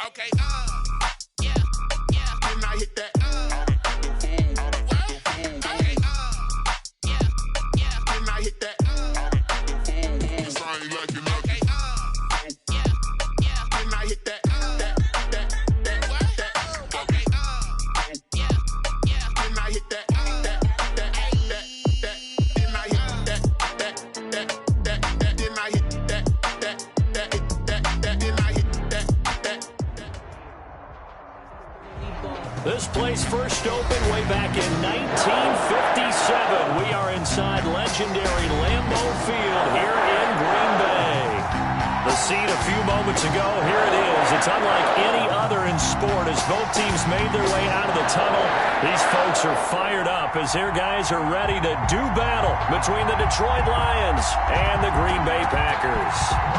Okay, yeah, yeah. Then I hit that. Okay, yeah, yeah. Then I hit that. Cause I ain't like it, okay, yeah, yeah. Then I hit that. Okay, yeah, yeah. Then I hit that. This place first opened way back in 1957. We are inside legendary Lambeau Field here in Green Bay. The scene a few moments ago, here it is. It's unlike any other in sport as both teams made their way out of the tunnel. These folks are fired up as their guys are ready to do battle between the Detroit Lions and the Green Bay Packers.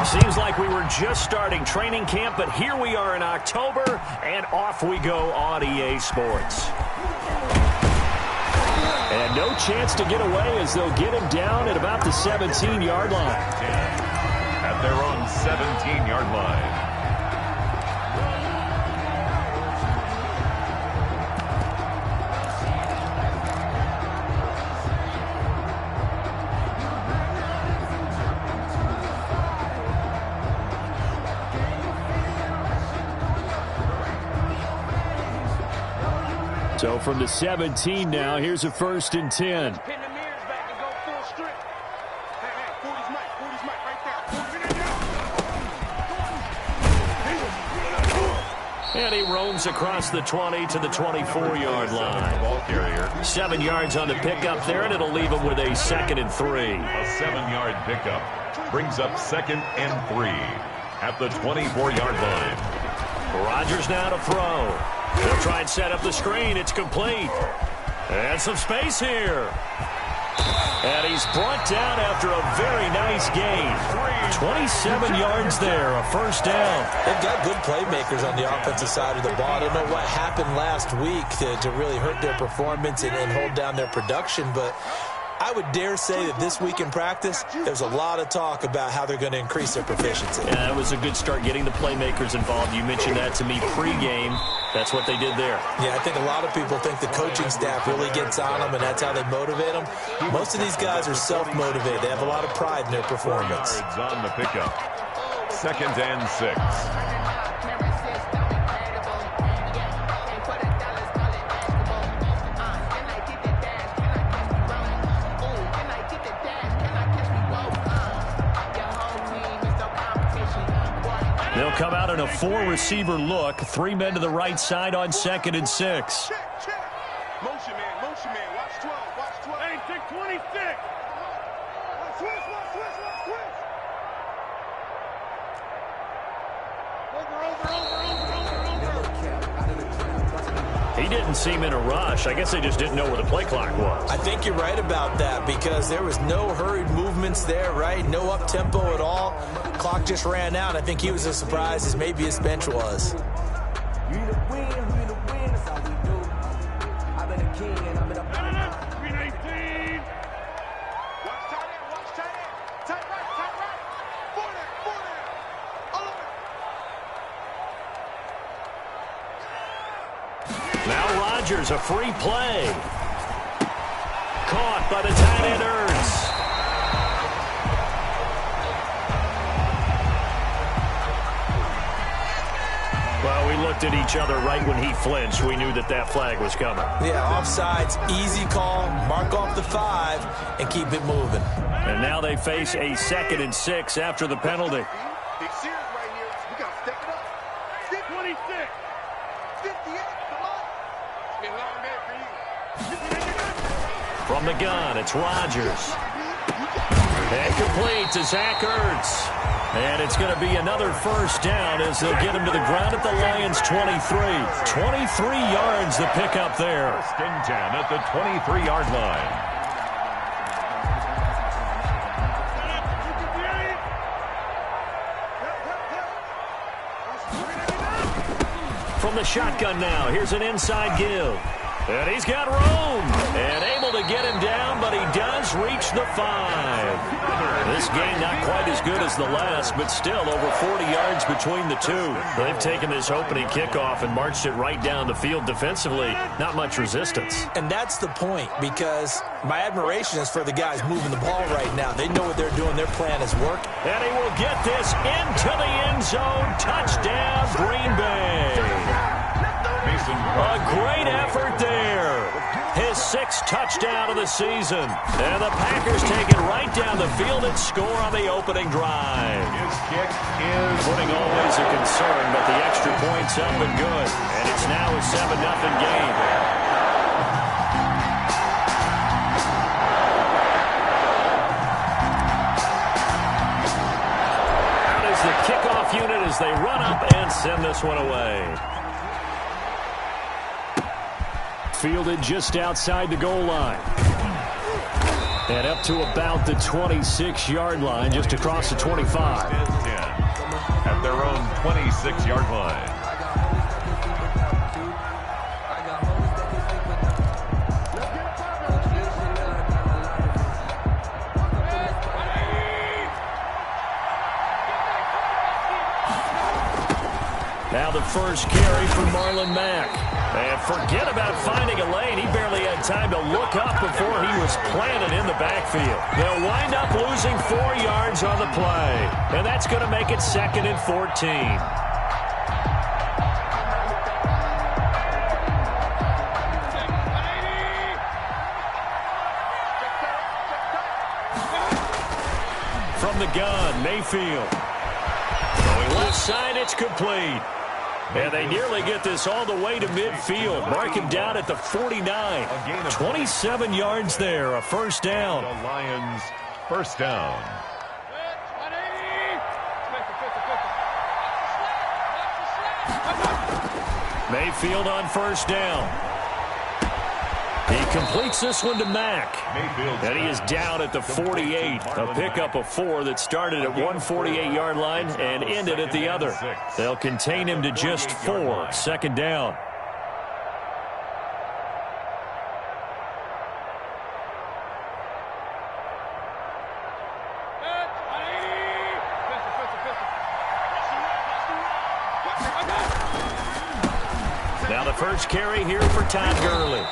Seems like we were just starting training camp, but here we are in October, and off we go on EA Sports. And no chance to get away as they'll get him down at about the 17-yard line. At their own 17-yard line. So from the 17 now, here's a 1st and 10. And he roams across the 20 to the 24-yard line. Ball carrier. 7 yards on the pickup there, and it'll leave him with a 2nd and 3. A 7-yard pickup brings up 2nd and 3 at the 24-yard line. Rodgers now to throw. They'll try and set up the screen. It's complete. And some space here. And he's brought down after a very nice gain. 27 yards there, a 1st down. They've got good playmakers on the offensive side of the ball. I don't know what happened last week to really hurt their performance and hold down their production, but I would dare say that this week in practice, there's a lot of talk about how they're going to increase their proficiency. Yeah, that was a good start getting the playmakers involved. You mentioned that to me pregame. That's what they did there. Yeah, I think a lot of people think the coaching staff really gets on them, and that's how they motivate them. Most of these guys are self-motivated. They have a lot of pride in their performance. On the pickup. 2nd and 6. They'll come out in a 4-receiver look. 3 men to the right side on 2nd and 6. Motion man, watch 12. Hey, 626. Switch. He didn't seem in a rush. I guess they just didn't know where the play clock was. I think you're right about that because there was no hurried movements there, right? No up-tempo at all. Clock just ran out. I think he was as surprised as maybe his bench was. Now Rodgers, a free play. Caught by the tight end Ertz. Well, we looked at each other right when he flinched. We knew that that flag was coming. Yeah, offsides, easy call, mark off the 5, and keep it moving. And now they face a 2nd and 6 after the penalty. Big series right here. We got to step it up. 626. 58. Come on. It's been a long day for you. From the gun, it's Rodgers. And complete to Zach Ertz. And it's going to be another 1st down as they'll get him to the ground at the Lions' 23. 23 yards the pickup there. 1st and 10 at the 23-yard line. From the shotgun now, here's an inside give. And he's got room. And able to get him down, but he does reach the 5. This game not quite as good as the last, but still over 40 yards between the two. They've taken this opening kickoff and marched it right down the field defensively. Not much resistance. And that's the point, because my admiration is for the guys moving the ball right now. They know what they're doing. Their plan is working. And he will get this into the end zone. Touchdown, Green Bay. A great effort there. His 6th touchdown of the season. And the Packers take it right down the field and score on the opening drive. His kick is Footing always a concern, but the extra point's up and good. And it's now a 7-0 game. Out is the kickoff unit as they run up and send this one away. Fielded just outside the goal line. And up to about the 26-yard line, just across the 25. At their own 26-yard line. Now the first carry for Marlon Mack. And forget about finding a lane. He barely had time to look up before he was planted in the backfield. They'll wind up losing 4 yards on the play. And that's going to make it 2nd and 14. From the gun, Mayfield. Going left side, it's complete. And they nearly get this all the way to midfield. Mark him down at the 49. 27 yards there, a first down. The Lions first down. Mayfield on first down. He completes this one to Mack. And he is down at the 48. A pickup of 4 that started at 148-yard line and ended at the other. They'll contain him to just 4. Second down. Now the first carry here for Todd Gurley.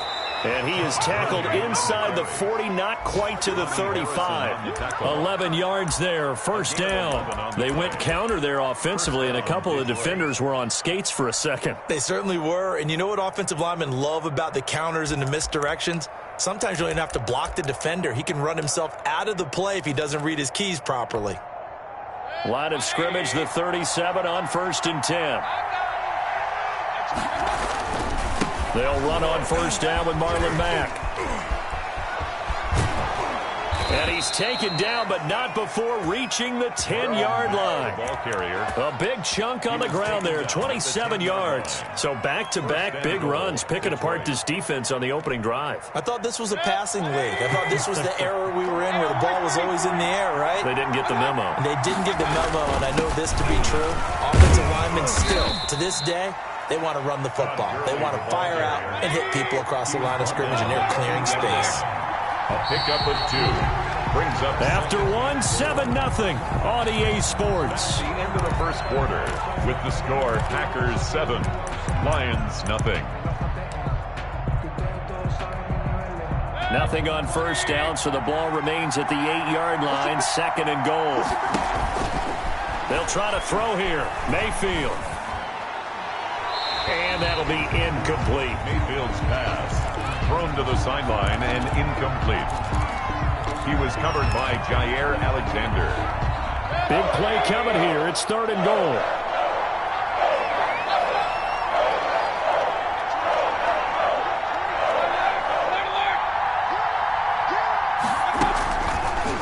And he is tackled inside the 40, not quite to the 35. 11 yards there, first down. They went counter there offensively, and a couple of defenders were on skates for a second. They certainly were. And you know what offensive linemen love about the counters and the misdirections? Sometimes you don't even have to block the defender. He can run himself out of the play if he doesn't read his keys properly. Line of scrimmage, the 37 on 1st and 10. They'll run on first down with Marlon Mack. And he's taken down, but not before reaching the 10-yard line. Ball carrier. A big chunk on the ground there, 27 yards. So back-to-back big runs, picking apart this defense on the opening drive. I thought this was a passing league. I thought this was the era we were in where the ball was always in the air, right? They didn't get the memo. And they didn't get the memo, and I know this to be true. Offensive linemen still, to this day, they want to run the football. They want to fire out and hit people across the line of scrimmage, and they're clearing space. A pickup of 2. Brings up after 1, 7-0 on EA Sports. The end of the first quarter with the score Packers 7, Lions nothing. Nothing on first down, so the ball remains at the 8-yard line, 2nd and goal. They'll try to throw here. Mayfield. And that'll be incomplete. Mayfield's pass thrown to the sideline and incomplete. He was covered by Jair Alexander. Big play coming here. It's 3rd and goal.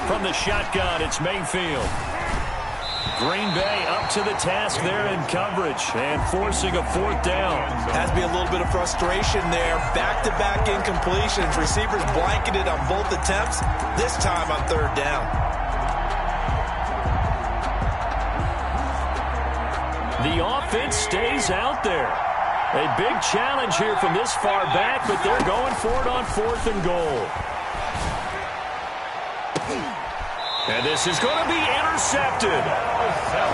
From the shotgun, it's Mayfield. Green Bay up to the task there in coverage and forcing a 4th down. Has to be a little bit of frustration there. Back-to-back incompletions. Receivers blanketed on both attempts. This time on 3rd down. The offense stays out there. A big challenge here from this far back, but they're going for it on 4th and goal. And this is going to be intercepted.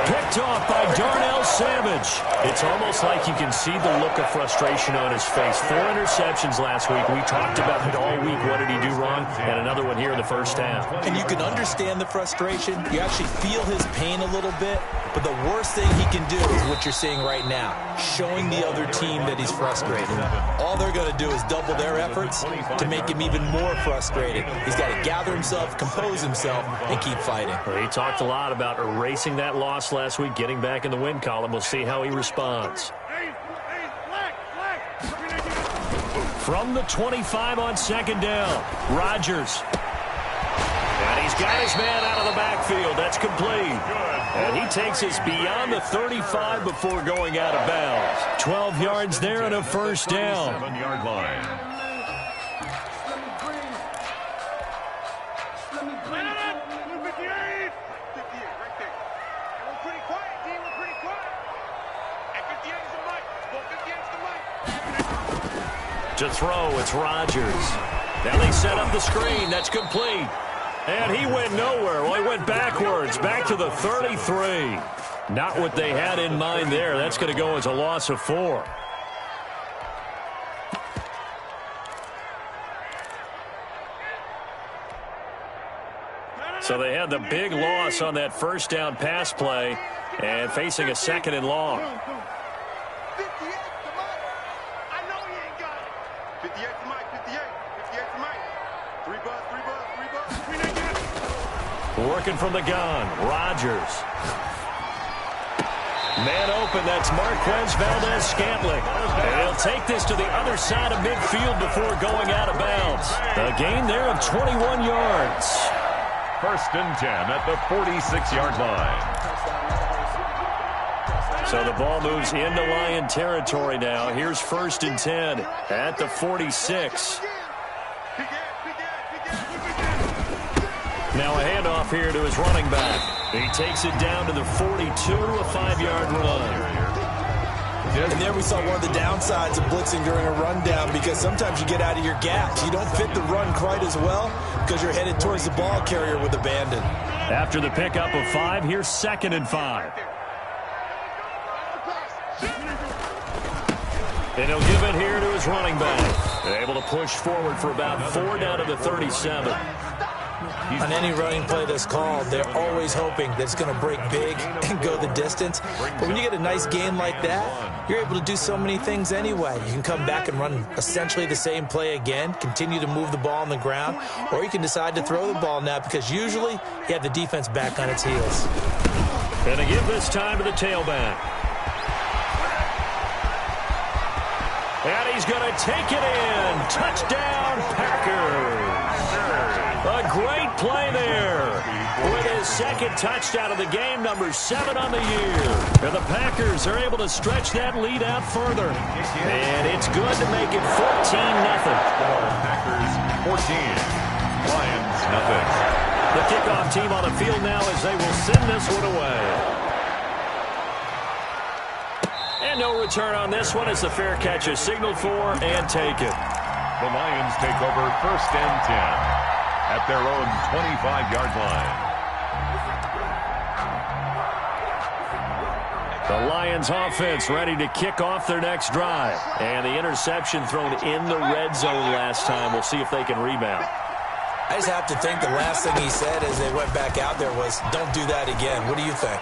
Picked off by Darnell Savage. It's almost like you can see the look of frustration on his face. 4 interceptions last week. We talked about it all week. What did he do wrong? And another one here in the first half. And you can understand the frustration. You actually feel his pain a little bit. But the worst thing he can do is what you're seeing right now, showing the other team that he's frustrated. All they're going to do is double their efforts to make him even more frustrated. He's got to gather himself, compose himself, and keep fighting. Well, he talked a lot about erasing that loss last week, getting back in the win column. We'll see how he responds. From the 25 on 2nd down, Rodgers. And he's got his man out of the backfield. That's complete. And he takes us beyond the 35 before going out of bounds. 12 yards there and a first down. 7-yard line. To throw, it's Rodgers. Now they set up the screen. That's complete. And he went nowhere. Well, he went backwards, back to the 33. Not what they had in mind there. That's going to go as a loss of 4. So they had the big loss on that first down pass play and facing a 2nd and long. Working from the gun, Rodgers. Man open, that's Marquez Valdez-Scantling. And he'll take this to the other side of midfield before going out of bounds. A gain there of 21 yards. 1st and 10 at the 46-yard line. So the ball moves into Lion territory now. Here's 1st and 10 at the 46. Now a handoff here to his running back. He takes it down to the 42, a 5-yard run. And there we saw one of the downsides of blitzing during a rundown, because sometimes you get out of your gaps. You don't fit the run quite as well because you're headed towards the ball carrier with abandon. After the pickup of 5, here's 2nd and 5. And he'll give it here to his running back. They're able to push forward for about 4 down to the 37. On any running play that's called, they're always hoping that it's going to break big and go the distance. But when you get a nice gain like that, you're able to do so many things anyway. You can come back and run essentially the same play again, continue to move the ball on the ground, or you can decide to throw the ball now, because usually you have the defense back on its heels. And to give this time to the tailback. And he's going to take it in. Touchdown, Packers. A great play there with his 2nd touchdown of the game, number 7 on the year. And the Packers are able to stretch that lead out further. And it's good to make it 14-0. Packers 14, Lions nothing. The kickoff team on the field now as they will send this one away. And no return on this one as the fair catch is signaled for and taken. The Lions take over 1st and 10 at their own 25-yard line. The Lions offense ready to kick off their next drive. And the interception thrown in the red zone last time. We'll see if they can rebound. I just have to think the last thing he said as they went back out there was, don't do that again. What do you think?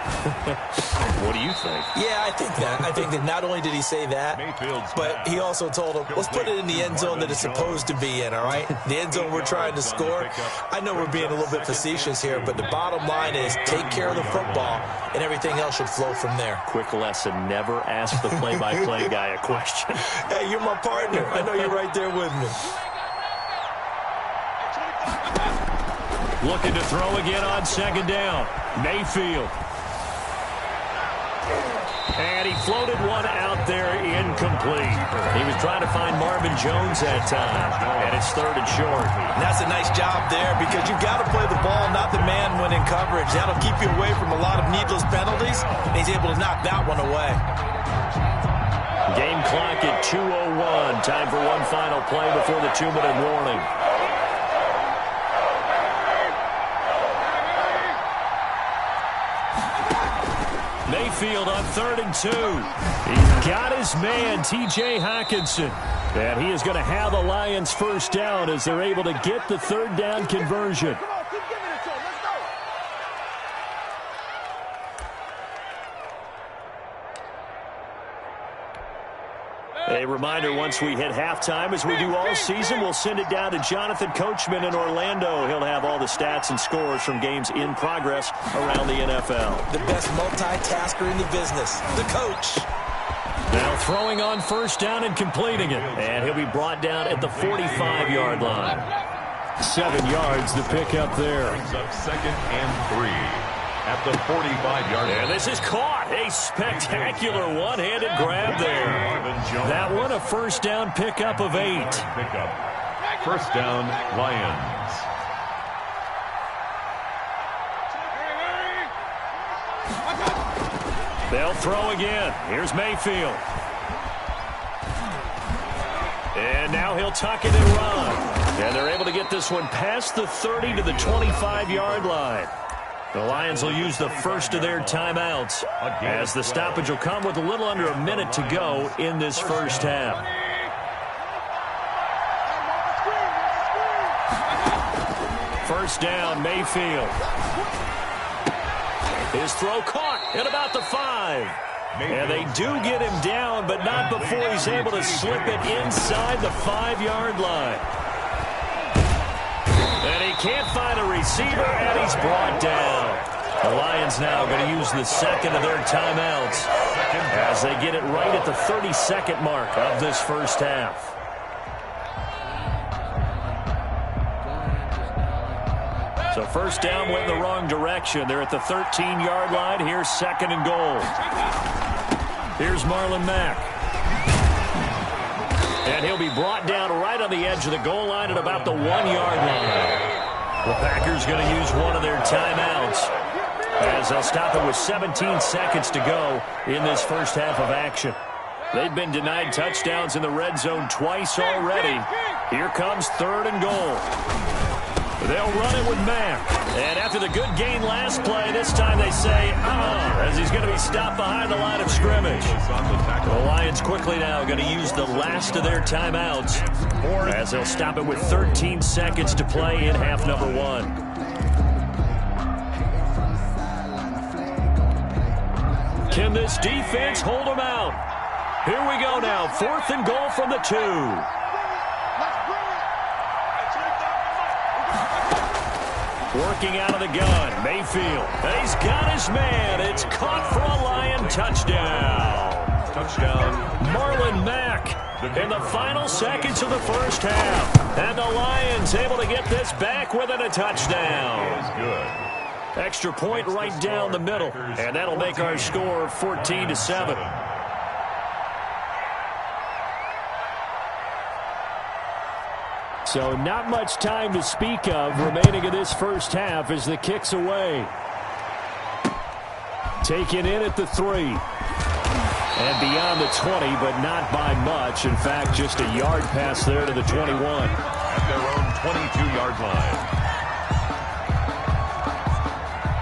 What do you think? Yeah, I think that. I think that not only did he say that, but he also told him, let's put it in the end zone that it's supposed to be in, all right? The end zone we're trying to score. I know we're being a little bit facetious here, but the bottom line is take care of the football, and everything else should flow from there. Quick lesson, never ask the play-by-play guy a question. Hey, you're my partner. I know you're right there with me. Looking to throw again on 2nd down. Mayfield. And he floated one out there incomplete. He was trying to find Marvin Jones that time. And it's 3rd and short. And that's a nice job there, because you've got to play the ball, not the man when in coverage. That'll keep you away from a lot of needless penalties. And he's able to knock that one away. Game clock at 2:01. Time for one final play before the 2-minute warning. Mayfield on 3rd and 2. He's got his man, T.J. Hockenson. And he is going to have a Lions first down as they're able to get the 3rd down conversion. A reminder, once we hit halftime, as we do all season, we'll send it down to Jonathan Coachman in Orlando. He'll have all the stats and scores from games in progress around the NFL. The best multitasker in the business, the coach. Now throwing on first down and completing it. And he'll be brought down at the 45-yard line. 7 yards to pick up there. Brings up 2nd and 3. At the 45-yard line. And this is caught. A spectacular one-handed grab there. That one a first down pickup of 8. Pickup. First down, Lions. They'll throw again. Here's Mayfield. And now he'll tuck it and run. And they're able to get this one past the 30 to the 25-yard line. The Lions will use the first of their timeouts as the stoppage will come with a little under a minute to go in this first half. First down, Mayfield. His throw caught at about the 5. And they do get him down, but not before he's able to slip it inside the 5-yard line. And he can't find a receiver, and he's brought down. The Lions now going to use the second of their timeouts as they get it right at the 32nd mark of this first half. So first down went in the wrong direction. They're at the 13-yard line. Here's 2nd and goal. Here's Marlon Mack. And he'll be brought down right on the edge of the goal line at about the 1-yard line. The Packers going to use one of their timeouts as they'll stop it with 17 seconds to go in this first half of action. They've been denied touchdowns in the red zone twice already. Here comes 3rd and goal. They'll run it with Mack. And after the good gain last play, this time they say, as he's going to be stopped behind the line of scrimmage. The Lions quickly now going to use the last of their timeouts as they'll stop it with 13 seconds to play in half number 1. Can this defense hold them out? Here we go now. 4th and goal from the 2. Working out of the gun, Mayfield. And he's got his man. It's caught for a Lion touchdown. Touchdown. Marlon Mack in the final seconds of the first half. And the Lions able to get this back within a touchdown. Is good. Extra point right down the middle. And that'll make our score 14-7. So not much time to speak of remaining in this first half as the kick's away. Taken in at the 3. And beyond the 20, but not by much. In fact, just a yard pass there to the 21. At their own 22-yard line.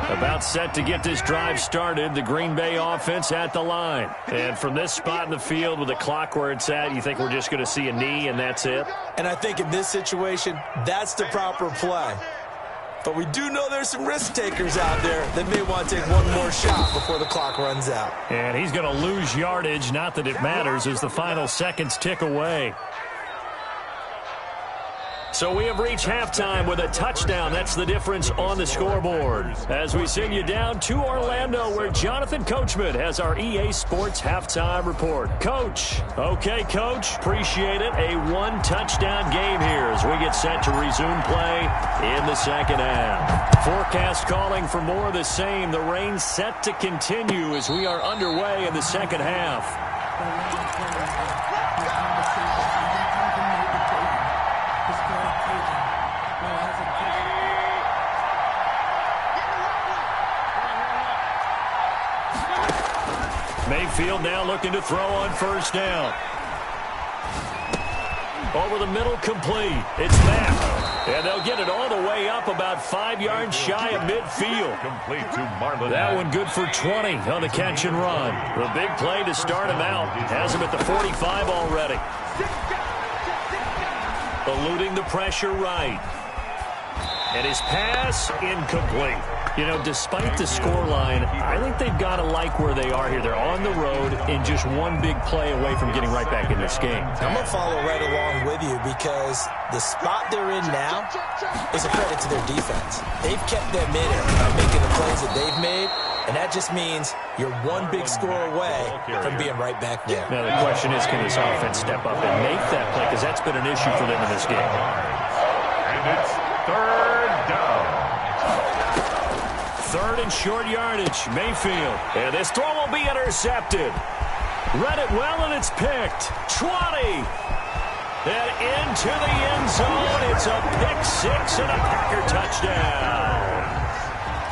About set to get this drive started, the Green Bay offense at the line. And from this spot in the field with the clock where it's at, you think we're just going to see a knee and that's it? And I think in this situation, that's the proper play. But we do know there's some risk takers out there that may want to take one more shot before the clock runs out. And he's going to lose yardage, not that it matters, as the final seconds tick away. So we have reached halftime with a touchdown. That's the difference on the scoreboard. As we send you down to Orlando, where Jonathan Coachman has our EA Sports halftime report. Coach. Okay, Coach. Appreciate it. A one-touchdown game here as we get set to resume play in the second half. Forecast calling for more of the same. The rain set to continue as we are underway in the second half. Mayfield now looking to throw on first down. Over the middle, complete. It's Mack. And they'll get it all the way up about 5 yards shy of midfield. Complete to Marlon. That one good for 20 on the catch and run. The big play to start him out. Has him at the 45 already. Eluding the pressure right. And his pass incomplete. You know, despite the scoreline, I think they've got to like where they are here. They're on the road and just one big play away from getting right back in this game. I'm going to follow right along with you because the spot they're in now is a credit to their defense. They've kept them in it by making the plays that they've made, and that just means you're one big score away from being right back there. Now, the question is, can this offense step up and make that play? Because that's been an issue for them in this game. And it's third down. Third and short yardage, Mayfield. And this throw will be intercepted. Read it well, and it's picked. 20. And into the end zone. It's a pick six and a Packer touchdown.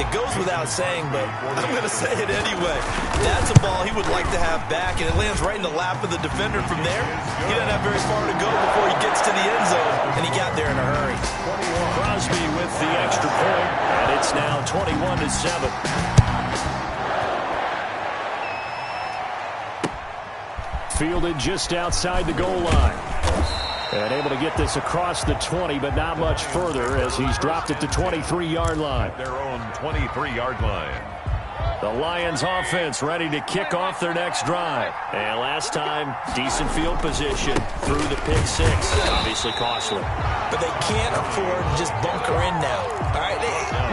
It goes without saying, but I'm going to say it anyway. That's a ball he would like to have back, and it lands right in the lap of the defender from there. He doesn't have very far to go before he gets to the end zone, and he got there in a hurry. Crosby with the extra point, and it's now 21-7. Fielded just outside the goal line. And able to get this across the 20, but not much further as he's dropped it to 23-yard line. Their own 23-yard line. The Lions offense ready to kick off their next drive. And last time, decent field position through the pick six. Obviously costly. But they can't afford to just bunker in now. All right,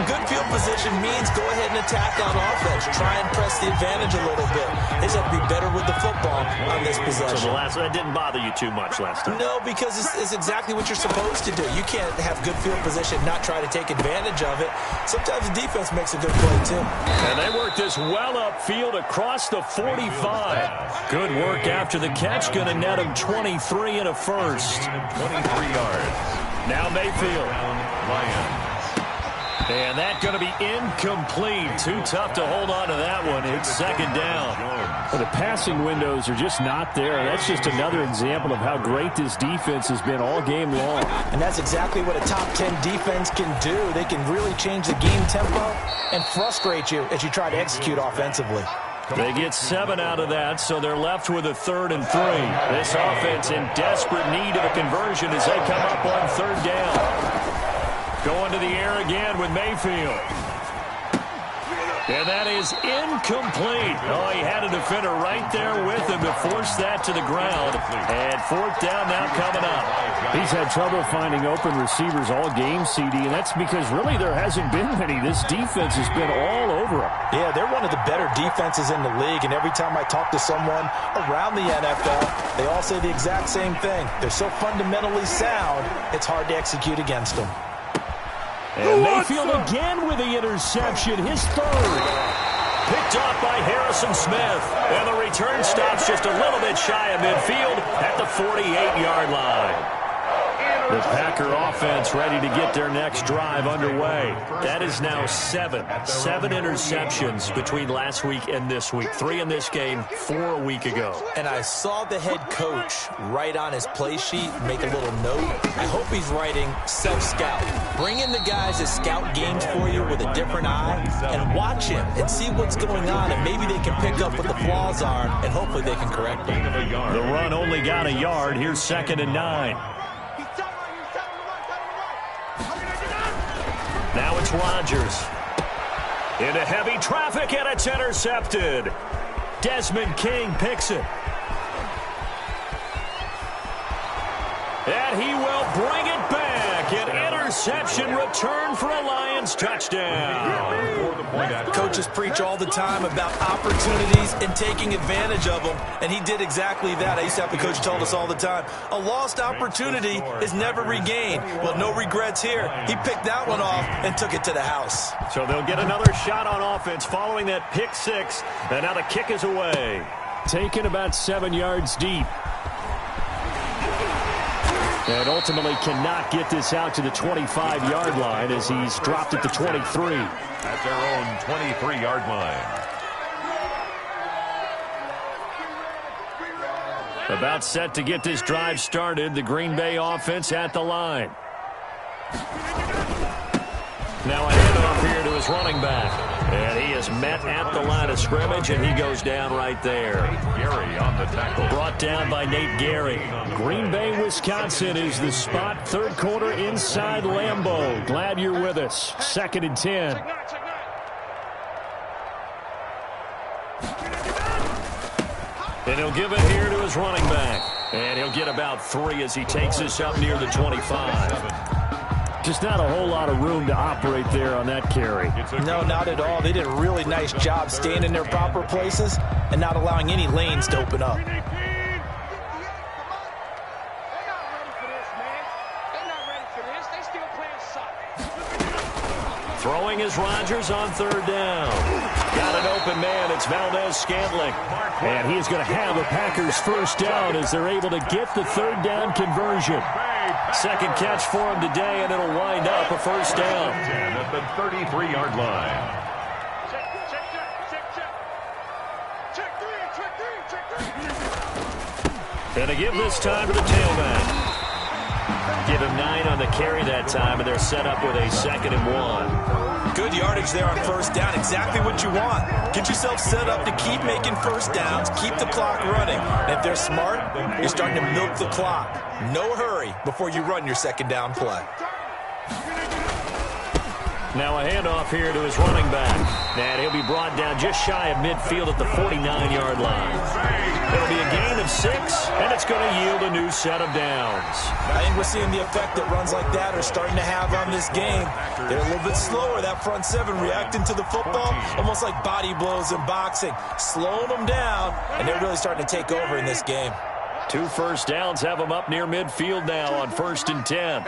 good field position means go ahead and attack on offense. Try and press the advantage a little bit. They just have to be better with the football on this possession. So that didn't bother you too much last time? No, because it's exactly what you're supposed to do. You can't have good field position, not try to take advantage of it. Sometimes the defense makes a good play, too. And they work this well upfield across the 45. Good work after the catch. Going to net him 23 and a first. 23 yards. Now Mayfield. Lions. And that going to be incomplete. Too tough to hold on to that one. It's second down. Well, the passing windows are just not there. That's just another example of how great this defense has been all game long. And that's exactly what a top 10 defense can do. They can really change the game tempo and frustrate you as you try to execute offensively. They get 7 out of that, so they're left with a 3rd and 3. This offense in desperate need of a conversion as they come up on 3rd down. Going to the air again with Mayfield. And that is incomplete. Oh, he had a defender right there with him to force that to the ground. And 4th down now coming up. He's had trouble finding open receivers all game, CD, and that's because really there hasn't been many. This defense has been all over him. Yeah, they're one of the better defenses in the league, and every time I talk to someone around the NFL, they all say the exact same thing. They're so fundamentally sound, it's hard to execute against them. And Mayfield again with the interception, his 3rd. Picked off by Harrison Smith. And the return stops just a little bit shy of midfield at the 48-yard line. The Packer offense ready to get their next drive underway. That is now 7 interceptions between last week and this week. 3 in this game, 4 a week ago. And I saw the head coach write on his play sheet, make a little note. I hope he's writing self-scout. Bring in the guys that scout games for you with a different eye and watch him and see what's going on, and maybe they can pick up what the flaws are, and hopefully they can correct them. The run only got a yard. Here's 2nd and 9. Now it's Rodgers. Into heavy traffic, and it's intercepted. Desmond King picks it. And he will bring it back. An interception return for a Lions touchdown. Coaches preach all the time about opportunities and taking advantage of them, and he did exactly that. I used to have the coach tell us all the time, a lost opportunity is never regained. Well, no regrets here. He picked that one off and took it to the house. So they'll get another shot on offense following that pick six, and now the kick is away. Taken about 7 yards deep. And ultimately cannot get this out to the 25-yard line as he's dropped it to 23. At their own 23-yard line. About set to get this drive started. The Green Bay offense at the line. Now a handoff here to his running back. And he is met at the line of scrimmage, and he goes down right there. Gary on the tackle. Brought down by Nate Gary. Green Bay, Wisconsin is the spot. Third quarter inside Lambeau. Glad you're with us. 2nd and 10. And he'll give it here to his running back. And he'll get about 3 as he takes this up near the 25. Just not a whole lot of room to operate there on that carry. No, not at all. They did a really nice job staying in their proper places and not allowing any lanes to open up. Throwing is Rodgers on 3rd down. Got an open man. It's Valdez-Scantling. And he is going to have a Packers first down as they're able to get the 3rd down conversion. Second catch for him today, and it'll wind up a first down. At the 33-yard line. And to give this time to the tailback. Give him 9 on the carry that time, and they're set up with a 2nd and 1. Good yardage there on first down. Exactly what you want. Get yourself set up to keep making first downs, keep the clock running. And if they're smart, you're starting to milk the clock. No hurry before you run your 2nd down play. Now a handoff here to his running back. And he'll be brought down just shy of midfield at the 49-yard line. It'll be a gain of 6, and it's going to yield a new set of downs. I think we're seeing the effect that runs like that are starting to have on this game. They're a little bit slower, that front 7, reacting to the football, almost like body blows in boxing, slowing them down, and they're really starting to take over in this game. 2 first downs have them up near midfield now on 1st and 10.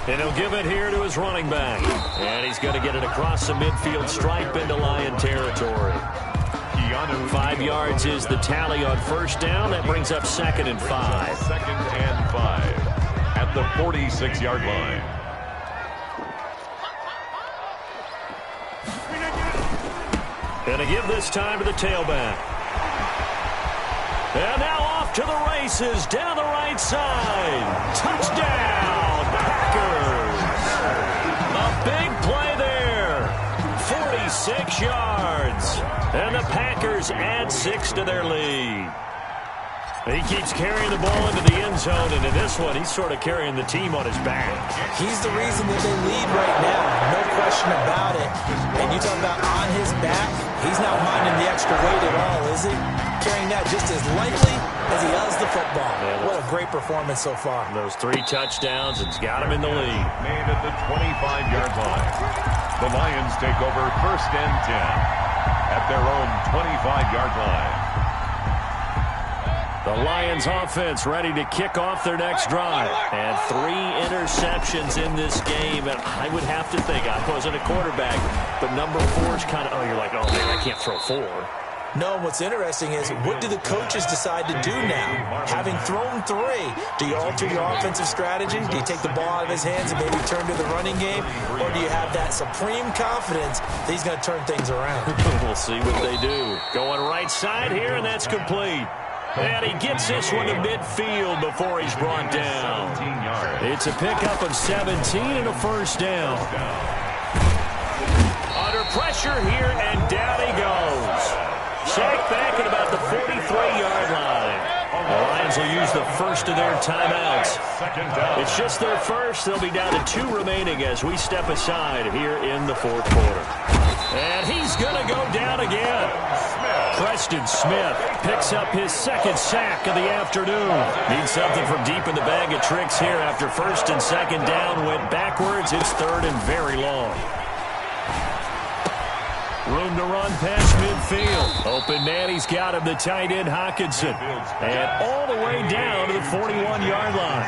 And he'll give it here to his running back. And he's going to get it across the midfield stripe into Lion territory. 5 yards is the tally on first down. That brings up 2nd and 5. 2nd and 5 at the 46-yard line. And to give this time to the tailback. And now off to the races down the right side. Touchdown, Packers. A big play there. 46 yards. And the Packers add 6 to their lead. He keeps carrying the ball into the end zone, and in this one, he's sort of carrying the team on his back. He's the reason that they lead right now, no question about it. And you talk about on his back, he's not minding the extra weight at all, is he? Carrying that just as lightly as he does the football. Yeah, what a great performance so far. Those 3 touchdowns, it's got him in the lead. Made at the 25-yard line. The Lions take over 1st and 10 at their own 25-yard line. The Lions offense ready to kick off their next drive. And 3 interceptions in this game. And I would have to think, I wasn't a quarterback, but number 4 is kind of, you're like, oh, man, I can't throw 4. No, what's interesting is, what do the coaches decide to do now? Having thrown 3, do you alter your offensive strategy? Do you take the ball out of his hands and maybe turn to the running game? Or do you have that supreme confidence that he's going to turn things around? We'll see what they do. Going right side here, and that's complete. And he gets this one to midfield before he's brought down. It's a pickup of 17 and a first down. Under pressure here, and down he goes. Sacked back at about the 43-yard line. The Lions will use the first of their timeouts. It's just their first. They'll be down to 2 remaining as we step aside here in the 4th quarter. And he's going to go down again. Preston Smith picks up his 2nd sack of the afternoon. Needs something from deep in the bag of tricks here after 1st and 2nd down went backwards. It's 3rd and very long. Room to run past midfield. Open man, he's got him, the tight end Hockenson. And all the way down to the 41-yard line.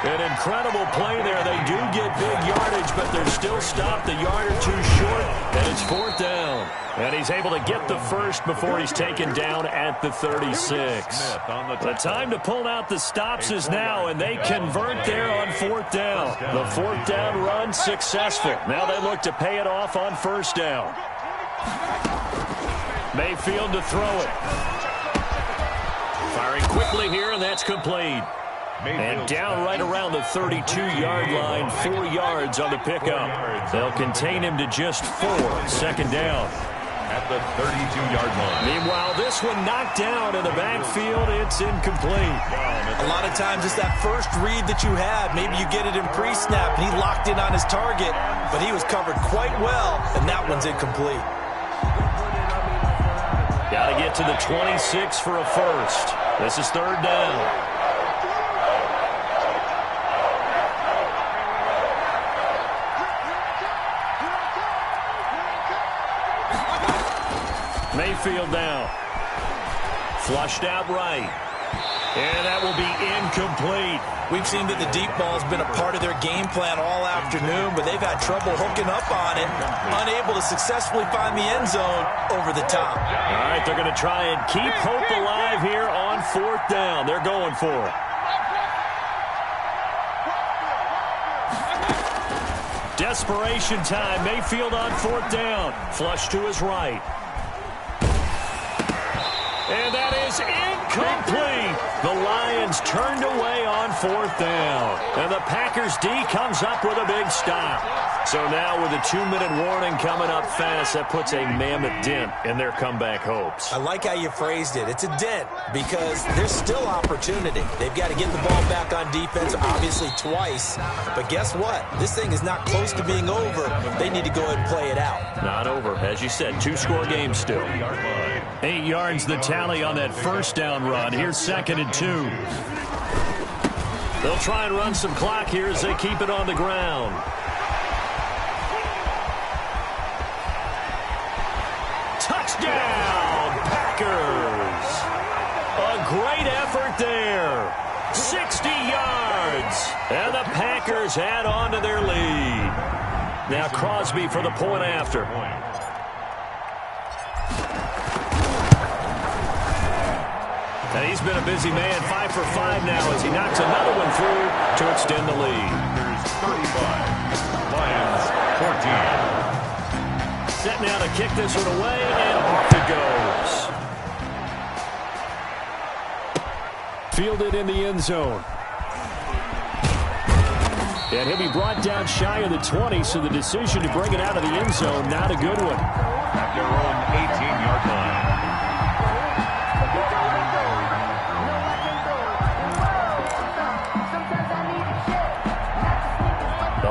An incredible play there. They do get big yardage, but they're still stopped a yard or 2 short, and it's 4th down. And he's able to get the first before he's taken down at the 36. The time to pull out the stops is now, and they convert there on 4th down. The 4th down run successful. Now they look to pay it off on 1st down. Mayfield to throw it. Firing quickly here, and that's complete. And down right around the 32-yard line, 4 yards on the pickup. They'll contain him to just 4, second down. At the 32-yard line. Meanwhile, this one knocked down in the backfield. It's incomplete. A lot of times it's that first read that you had. Maybe you get it in pre-snap, and he locked in on his target, but he was covered quite well, and that one's incomplete. Got to get to the 26 for a first. This is third down. Mayfield now. Flushed out right. And that will be incomplete. We've seen that the deep ball's been a part of their game plan all afternoon, but they've had trouble hooking up on it, unable to successfully find the end zone over the top. All right, they're going to try and keep hope alive here on fourth down. They're going for it. Desperation time. Mayfield on fourth down. Flush to his right. And that is incomplete. The Lions turned away on fourth down. And the Packers D comes up with a big stop. So now with a 2-minute warning coming up fast, that puts a mammoth dent in their comeback hopes. I like how you phrased it. It's a dent because there's still opportunity. They've got to get the ball back on defense, obviously twice. But guess what? This thing is not close to being over. They need to go ahead and play it out. Not over. As you said, 2-score game still. 8 yards the tally on that first down run. Here's second and 2. They'll try and run some clock here as they keep it on the ground. Touchdown, Packers! A great effort there. 60 yards. And the Packers add on to their lead. Now Crosby for the point after. And he's been a busy man, 5 for 5 now as he knocks another one through to extend the lead. There's 35. Lions 14. Set now to kick this one away, and off it goes. Fielded in the end zone. And he'll be brought down shy of the 20, so the decision to bring it out of the end zone, not a good one. At their own 18-yard line.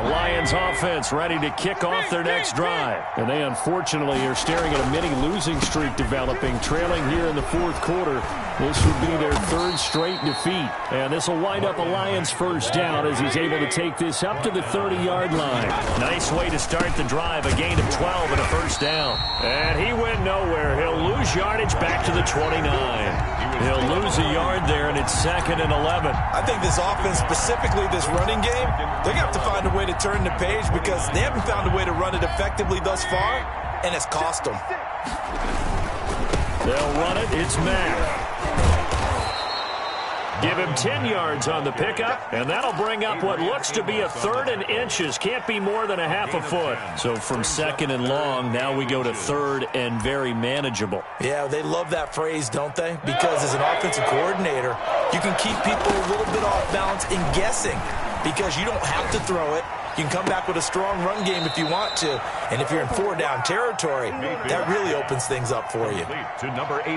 Lions offense ready to kick off their next drive. And they unfortunately are staring at a mini losing streak developing, trailing here in the fourth quarter. This would be their third straight defeat. And this will wind up a Lions first down as he's able to take this up to the 30-yard line. Nice way to start the drive, a gain of 12 and a first down. And he went nowhere. He'll lose yardage back to the 29. He'll lose a yard there, and it's second and 11. I think this offense, specifically this running game, they're going to have to find a way to turn the page because they haven't found a way to run it effectively thus far, and it's cost them. They'll run it. It's Mack. Give him 10 yards on the pickup, and that'll bring up what looks to be a third and inches. Can't be more than a half a foot. So from second and long, now we go to third and very manageable. Yeah, they love that phrase, don't they? Because as an offensive coordinator, you can keep people a little bit off balance in guessing because you don't have to throw it. You can come back with a strong run game if you want to. And if you're in 4-down territory, that really opens things up for you.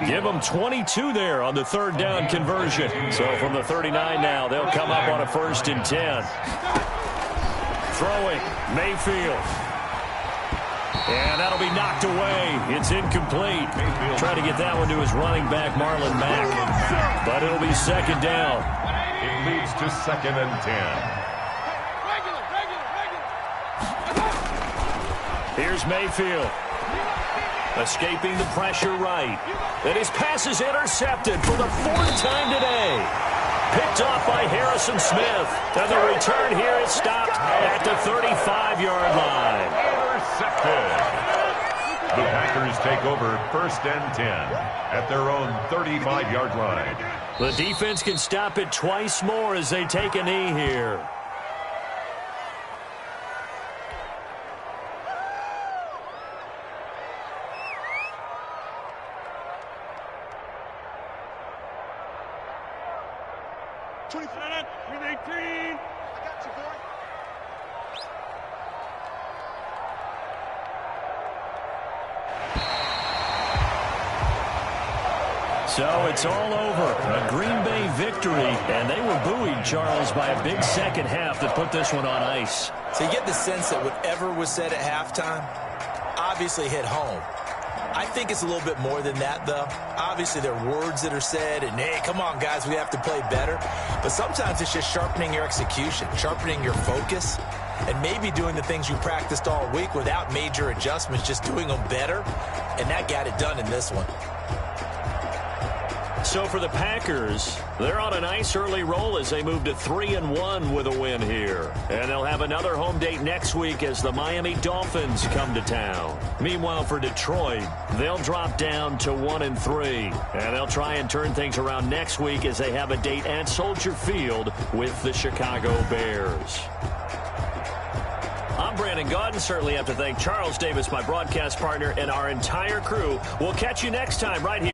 Give them 22 there on the third down conversion. So from the 39 now, they'll come up on a first and 10. Throwing, Mayfield. And that'll be knocked away. It's incomplete. Trying to get that one to his running back, Marlon Mack. But it'll be second down. It leads to second and 10. Here's Mayfield. Escaping the pressure right. And his pass is intercepted for the fourth time today. Picked off by Harrison Smith. And the return here is stopped at the 35-yard line. Intercepted. The Packers take over first and 10 at their own 35-yard line. The defense can stop it twice more as they take a knee here. 24. With 18. I got you, boy. So it's all over. A Green Bay victory, and they were buoyed, Charles, by a big second half that put this one on ice. So you get the sense that whatever was said at halftime obviously hit home. I think it's a little bit more than that, though. Obviously, there are words that are said, and, hey, come on, guys, we have to play better. But sometimes it's just sharpening your execution, sharpening your focus, and maybe doing the things you practiced all week without major adjustments, just doing them better, and that got it done in this one. So for the Packers, they're on a nice early roll as they move to 3-1 with a win here. And they'll have another home date next week as the Miami Dolphins come to town. Meanwhile, for Detroit, they'll drop down to 1-3. And they'll try and turn things around next week as they have a date at Soldier Field with the Chicago Bears. I'm Brandon Gaudin. Certainly have to thank Charles Davis, my broadcast partner, and our entire crew. We'll catch you next time right here.